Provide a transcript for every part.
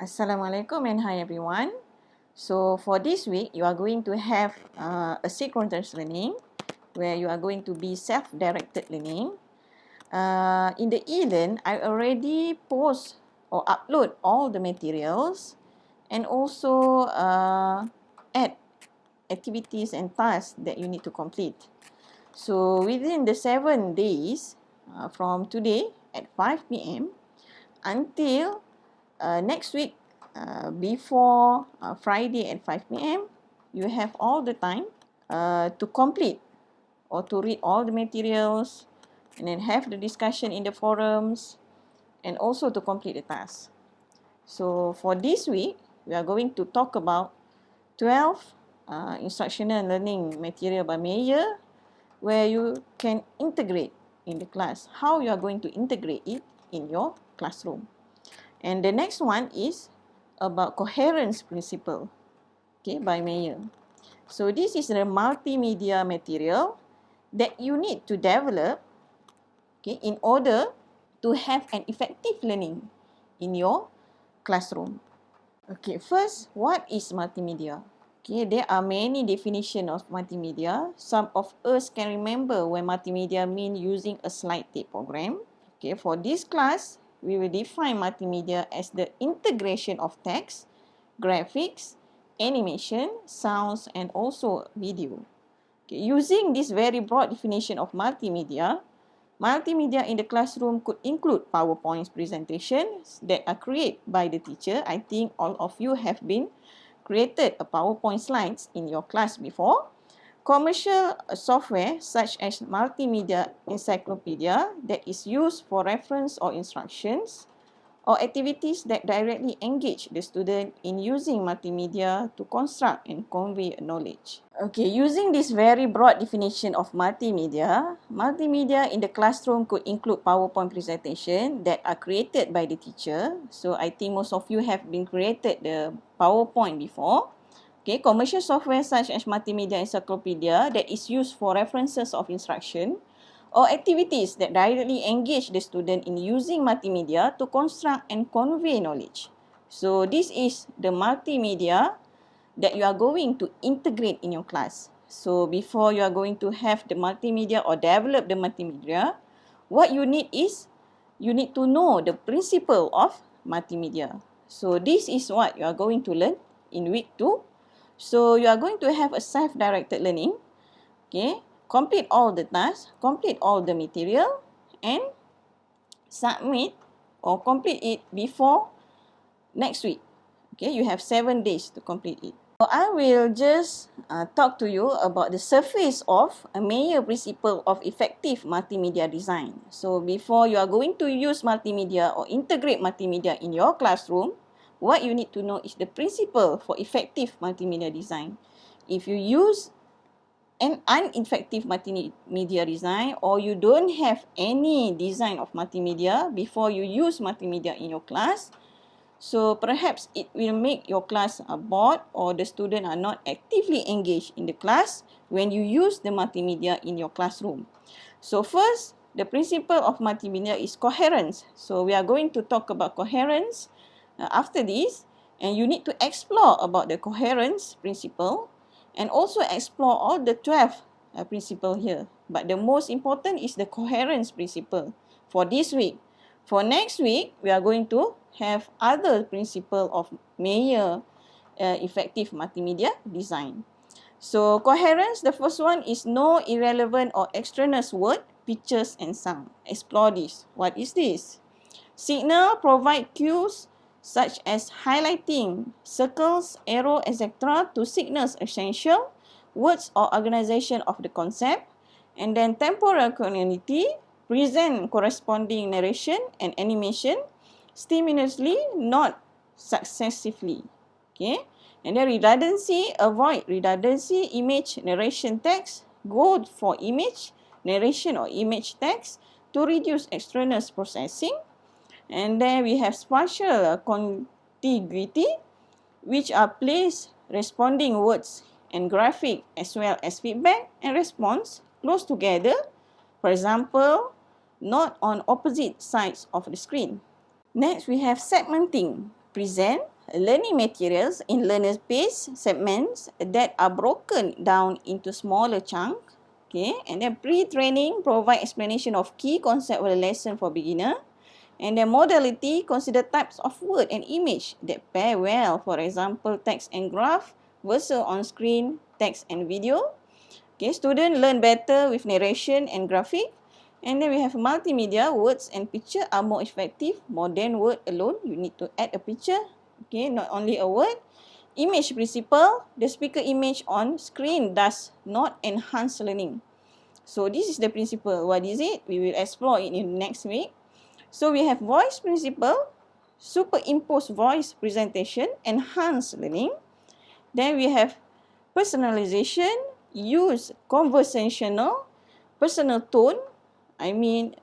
Assalamualaikum and hi everyone. So for this week, you are going to have asynchronous learning where you are going to be self-directed learning. In the e-learn, I already post or upload all the materials and also add activities and tasks that you need to complete. So within the 7 days from today at 5 p.m. until next week, before Friday at 5 p.m., you have all the time to complete or to read all the materials and then have the discussion in the forums and also to complete the task. So for this week, we are going to talk about 12 instructional learning material by Meyer where you can integrate in the class, how you are going to integrate it in your classroom. And the next one is about coherence principle, okay, by Meyer. So this is the multimedia material that you need to develop, okay, in order to have an effective learning in your classroom. Okay, first, what is multimedia? Okay, there are many definitions of multimedia. Some of us can remember when multimedia means using a slide tape program. Okay, for this class, we will define multimedia as the integration of text, graphics, animation, sounds, and also video. Okay, using this very broad definition of multimedia, multimedia in the classroom could include PowerPoint presentations that are created by the teacher. I think all of you have been created a PowerPoint slides in your class before. Commercial software such as multimedia encyclopedia that is used for reference or instructions, or activities that directly engage the student in using multimedia to construct and convey knowledge. Okay, using this very broad definition of multimedia, multimedia in the classroom could include PowerPoint presentation that are created by the teacher. So I think most of you have been created the PowerPoint before. Okay, commercial software such as multimedia encyclopedia that is used for references of instruction, or activities that directly engage the student in using multimedia to construct and convey knowledge. So this is the multimedia that you are going to integrate in your class. So before you are going to have the multimedia or develop the multimedia, what you need is you need to know the principle of multimedia. So this is what you are going to learn in week 2. So you are going to have a self-directed learning. Okay, complete all the tasks, complete all the material, and submit or complete it before next week. Okay, you have 7 days to complete it. So I will just talk to you about the surface of a Meyer principle of effective multimedia design. So before you are going to use multimedia or integrate multimedia in your classroom, what you need to know is the principle for effective multimedia design. If you use an ineffective multimedia design, or you don't have any design of multimedia before you use multimedia in your class, so perhaps it will make your class bored, or the student are not actively engaged in the class when you use the multimedia in your classroom. So first, the principle of multimedia is coherence. So we are going to talk about coherence after this, and you need to explore about the coherence principle and also explore all the 12 principles here. But the most important is the coherence principle for this week. For next week, we are going to have other principle of Meyer effective multimedia design. So coherence, the first one is no irrelevant or extraneous word, pictures and sound. Explore this. What is this? Signal provide cues such as highlighting, circles, arrow, etc. to signals essential words or organization of the concept. And then temporal continuity, present corresponding narration and animation simultaneously, not successively. Okay. And then redundancy, avoid redundancy, image, narration, text, go for image, narration or image text to reduce extraneous processing. And then we have spatial contiguity, which are place responding words and graphic as well as feedback and response close together. For example, not on opposite sides of the screen. Next, we have segmenting, present, learning materials in learner-based segments that are broken down into smaller chunks. Okay, and then pre-training provide explanation of key concept of the lesson for beginner. And then modality consider types of word and image that pair well. For example, text and graph versus on-screen text and video. Okay, student learn better with narration and graphic. And then we have multimedia, words and picture are more effective. More than word alone, you need to add a picture. Okay, not only a word. Image principle, the speaker image on screen does not enhance learning. So this is the principle. What is it? We will explore it in next week. So we have voice principle, superimpose voice presentation, enhance learning. Then we have personalization, use conversational, personal tone. I mean,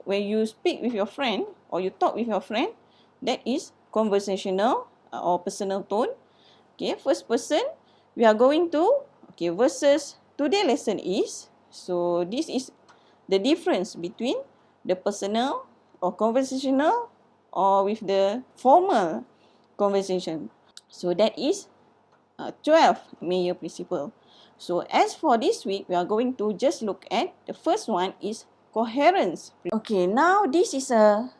when you speak with your friend or you talk with your friend, that is conversational or personal tone. Okay, first person, we are going to, okay, versus today lesson is, so this is the difference between the personal or conversational or with the formal conversation. So that is 12 major principle. So as for this week, we are going to just look at the first one is coherence. Okay, now this is a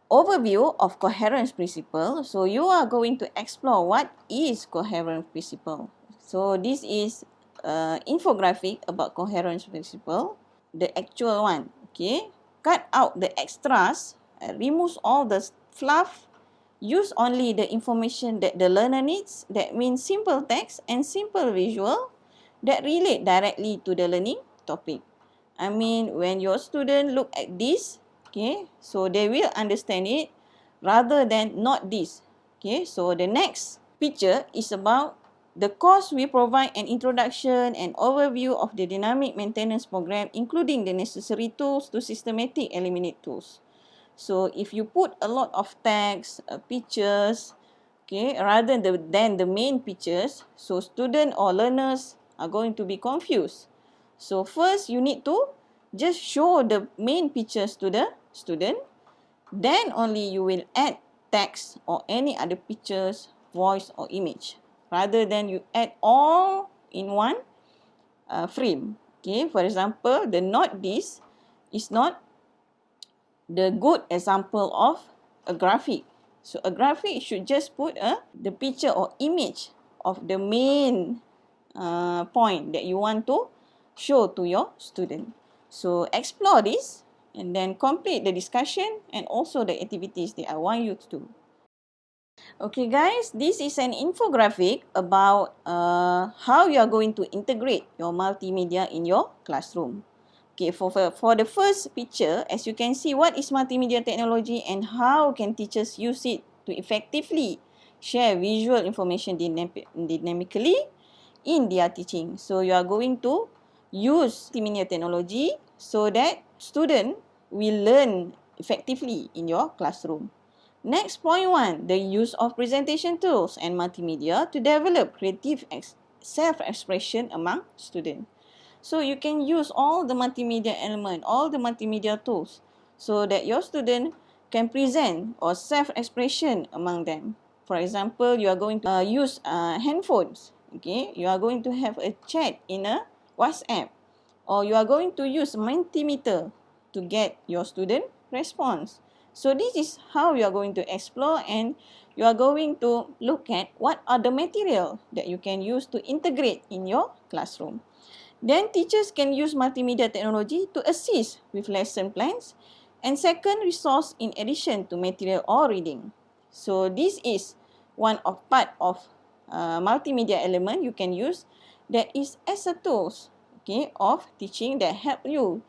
overview of coherence principle. So you are going to explore what is coherence principle. So this is infographic about coherence principle, the actual one. Okay, cut out the extras, remove all the fluff, use only the information that the learner needs. That means simple text and simple visual that relate directly to the learning topic. I mean, when your student look at this, okay, so they will understand it rather than not this. Okay, so the next picture is about the course we provide an introduction and overview of the dynamic maintenance program, including the necessary tools to systematic eliminate tools. So if you put a lot of text, pictures, okay, rather than the main pictures, so student or learners are going to be confused. So first you need to just show the main pictures to the student. Then only you will add text or any other pictures, voice or image. Rather than you add all in one frame. Okay, for example, the not this is not the good example of a graphic. So a graphic should just put the picture or image of the main point that you want to show to your student. So explore this and then complete the discussion and also the activities that I want you to do. Okay guys, this is an infographic about how you are going to integrate your multimedia in your classroom. Okay, for the first picture, as you can see, what is multimedia technology and how can teachers use it to effectively share visual information dynamically in their teaching. So you are going to use multimedia technology so that student will learn effectively in your classroom. Next, point 1, the use of presentation tools and multimedia to develop creative self-expression among students. So you can use all the multimedia element, all the multimedia tools so that your student can present or self-expression among them. For example, you are going to use handphones. Okay, you are going to have a chat in a WhatsApp, or you are going to use Mentimeter to get your student response. So this is how you are going to explore, and you are going to look at what are the material that you can use to integrate in your classroom. Then teachers can use multimedia technology to assist with lesson plans and second resource in addition to material or reading. So this is one of part of multimedia element you can use that is as a tools, okay, of teaching that help you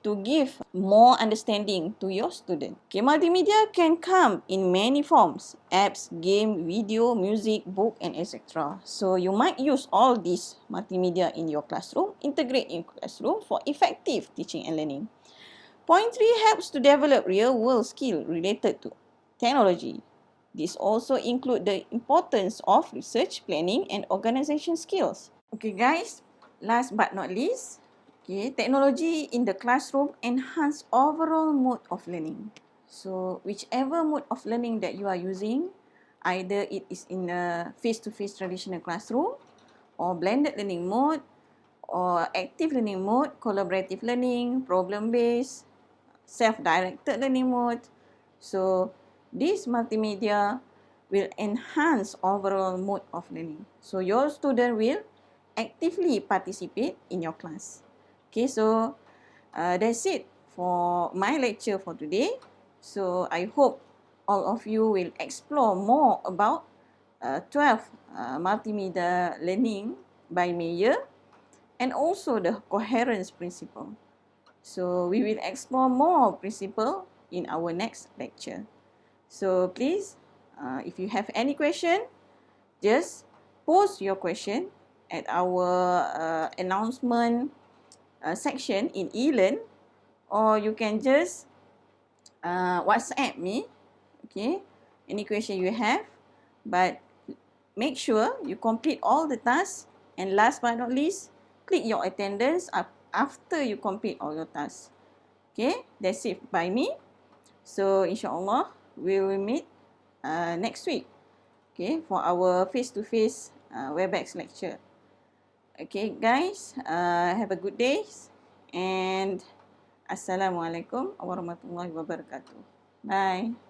to give more understanding to your student. Okay, multimedia can come in many forms: apps, game, video, music, book, and etc. So you might use all these multimedia in your classroom, integrate in classroom for effective teaching and learning. Point 3 helps to develop real-world skill related to technology. This also include the importance of research, planning, and organization skills. Okay guys, last but not least, okay, technology in the classroom enhance overall mode of learning. So whichever mode of learning that you are using, Either it is in a face-to-face traditional classroom, or blended learning mode, or active learning mode, collaborative learning, problem-based, self-directed learning mode. So this multimedia will enhance overall mode of learning. So your student will actively participate in your class. Okay, so that's it for my lecture for today. So I hope all of you will explore more about 12 multimedia learning by Mayer and also the coherence principle. So we will explore more principle in our next lecture. So please, if you have any question, just post your question at our announcement section in eLearn, or you can just WhatsApp me, okay, any question you have, but make sure you complete all the tasks, and last but not least, click your attendance after you complete all your tasks. Okay, that's it by me. So insyaAllah, we will meet next week, okay, for our face-to-face WebEx lecture. Okay guys, have a good day, and Assalamualaikum warahmatullahi wabarakatuh. Bye.